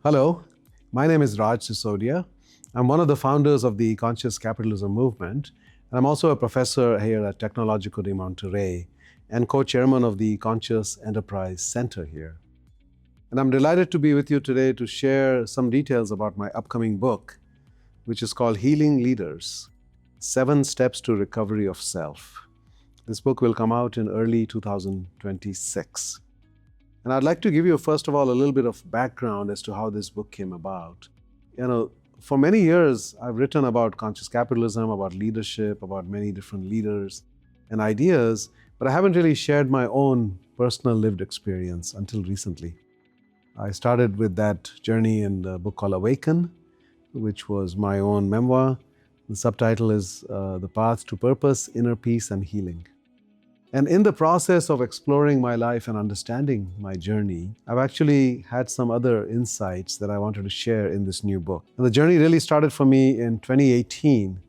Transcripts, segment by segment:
Hello, my name is Raj Sisodia. I'm one of the founders of the Conscious Capitalism movement, and I'm also a professor here at Tecnológico de Monterrey and co-chairman of the Conscious Enterprise Center here. And I'm delighted to be with you today to share some details about my upcoming book, which is called Healing Leaders: 7 Steps to Recovery of Self. This book will come out in early 2026. And I'd like to give you, first of all, a little bit of background as to how this book came about. For many years, I've written about conscious capitalism, about leadership, about many different leaders and ideas, but I haven't really shared my own personal lived experience until recently. I started with that journey in the book called Awaken, which was my own memoir. The subtitle is The Path to Purpose, Inner Peace and Healing. And in the process of exploring my life and understanding my journey, I've actually had some other insights that I wanted to share in this new book. And the journey really started for me in 2018,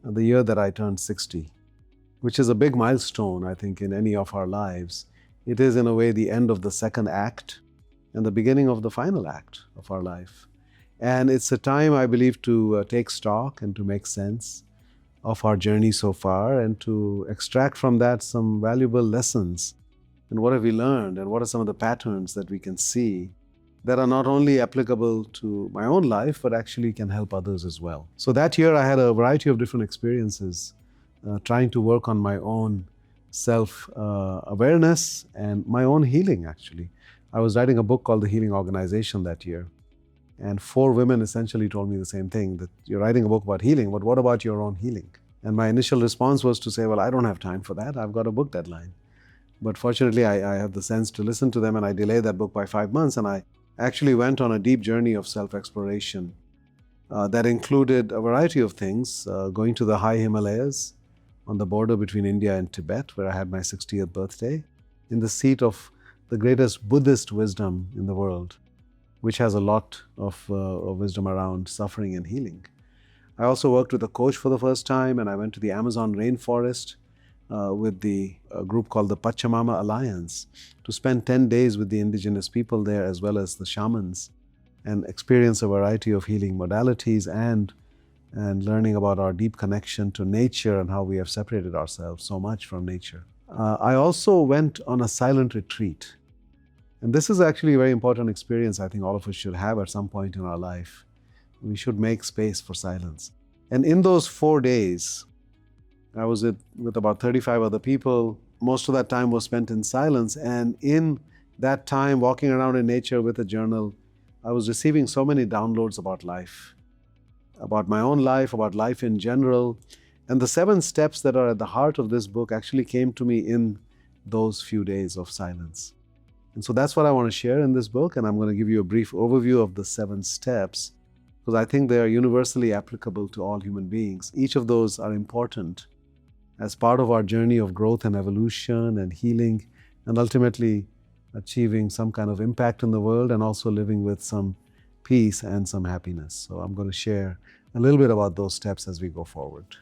the year that I turned 60, which is a big milestone, I think, in any of our lives. It is, in a way, the end of the second act and the beginning of the final act of our life. And it's a time, I believe, to take stock and to make sense of our journey so far and to extract from that some valuable lessons. And what have we learned, and what are some of the patterns that we can see that are not only applicable to my own life, but actually can help others as well. So that year I had a variety of different experiences trying to work on my own self-awareness and my own healing, actually. I was writing a book called The Healing Organization that year. And 4 women essentially told me the same thing, that you're writing a book about healing, but what about your own healing? And my initial response was to say, well, I don't have time for that. I've got a book deadline. But fortunately, I had the sense to listen to them, and I delayed that book by 5 months. And I actually went on a deep journey of self-exploration that included a variety of things, going to the high Himalayas on the border between India and Tibet, where I had my 60th birthday, in the seat of the greatest Buddhist wisdom in the world, which has a lot of wisdom around suffering and healing. I also worked with a coach for the first time, and I went to the Amazon rainforest with the group called the Pachamama Alliance to spend 10 days with the indigenous people there, as well as the shamans, and experience a variety of healing modalities and learning about our deep connection to nature and how we have separated ourselves so much from nature. I also went on a silent retreat. And this is actually a very important experience I think all of us should have at some point in our life. We should make space for silence. And in those 4 days, I was with about 35 other people. Most of that time was spent in silence. And in that time, walking around in nature with a journal, I was receiving so many downloads about life, about my own life, about life in general. And the 7 steps that are at the heart of this book actually came to me in those few days of silence. And so that's what I want to share in this book, and I'm going to give you a brief overview of the 7 steps, because I think they are universally applicable to all human beings. Each of those are important as part of our journey of growth and evolution and healing, and ultimately achieving some kind of impact in the world, and also living with some peace and some happiness. So I'm going to share a little bit about those steps as we go forward.